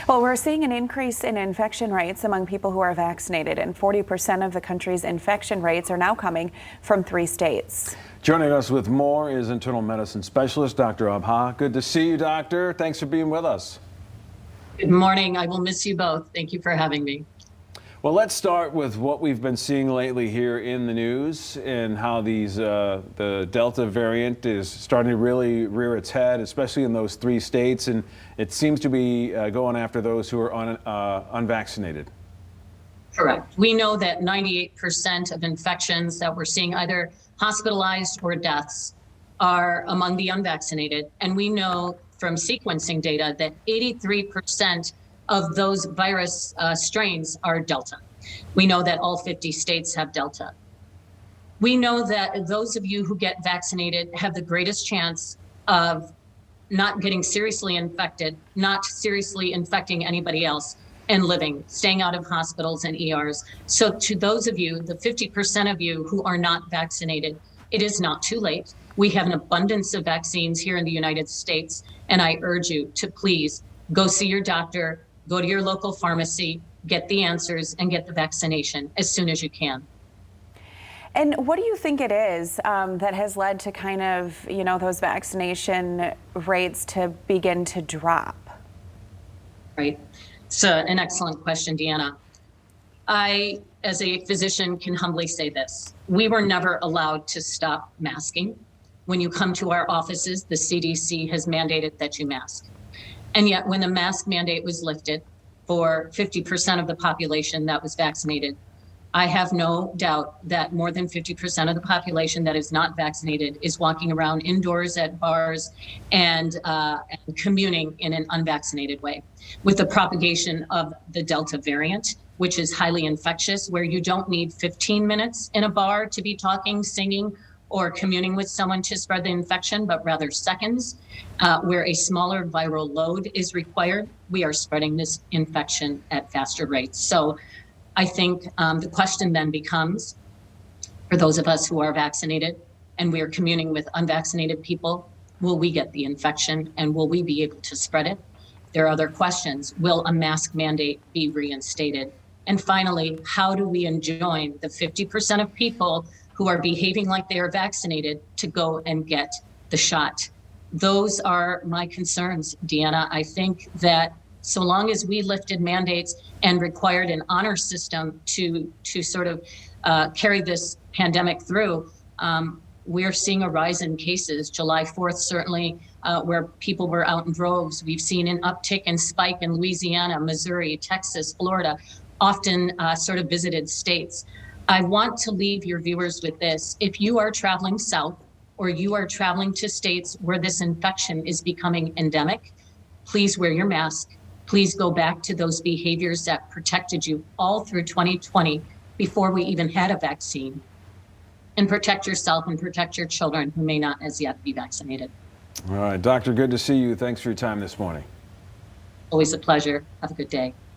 Well, we're seeing an increase in infection rates among people who are vaccinated, and 40% of the country's infection rates are now coming from 3 states. Joining us with more is internal medicine specialist Dr. Abha. Good to see you, doctor. Thanks for being with us. Good morning. I will miss you both. Thank you for having me. Well, let's start with what we've been seeing lately here in the news and how the Delta variant is starting to really rear its head, especially in those 3 states, and it seems to be going after those who are unvaccinated. Correct. We know that 98% of infections that we're seeing, either hospitalized or deaths, are among the unvaccinated. And we know from sequencing data that 83% of those virus strains are Delta. We know that all 50 states have Delta. We know that those of you who get vaccinated have the greatest chance of not getting seriously infected, not seriously infecting anybody else, and living, staying out of hospitals and ERs. So to those of you, the 50% of you who are not vaccinated, it is not too late. We have an abundance of vaccines here in the United States, and I urge you to please go see your doctor, go to your local pharmacy, get the answers, and get the vaccination as soon as you can. And what do you think it is that has led to kind of, those vaccination rates to begin to drop? Right. It's an excellent question, Deanna. I, as a physician, can humbly say this. We were never allowed to stop masking. When you come to our offices, the CDC has mandated that you mask. And yet when the mask mandate was lifted for 50% of the population that was vaccinated, I have no doubt that more than 50% of the population that is not vaccinated is walking around indoors at bars and communing in an unvaccinated way. With the propagation of the Delta variant, which is highly infectious, where you don't need 15 minutes in a bar to be talking, singing, or communing with someone to spread the infection, but rather seconds, where a smaller viral load is required, we are spreading this infection at faster rates. So I think the question then becomes, for those of us who are vaccinated and we are communing with unvaccinated people, will we get the infection and will we be able to spread it? There are other questions. Will a mask mandate be reinstated? And finally, how do we enjoin the 50% of people who are behaving like they are vaccinated to go and get the shot? Those are my concerns, Deanna. I think that so long as we lifted mandates and required an honor system to sort of carry this pandemic through, we're seeing a rise in cases. July 4th, certainly, where people were out in droves. We've seen an uptick and spike in Louisiana, Missouri, Texas, Florida, often sort of visited states. I want to leave your viewers with this. If you are traveling south or you are traveling to states where this infection is becoming endemic, please wear your mask. Please go back to those behaviors that protected you all through 2020 before we even had a vaccine. And protect yourself and protect your children who may not as yet be vaccinated. All right, doctor, good to see you. Thanks for your time this morning. Always a pleasure. Have a good day.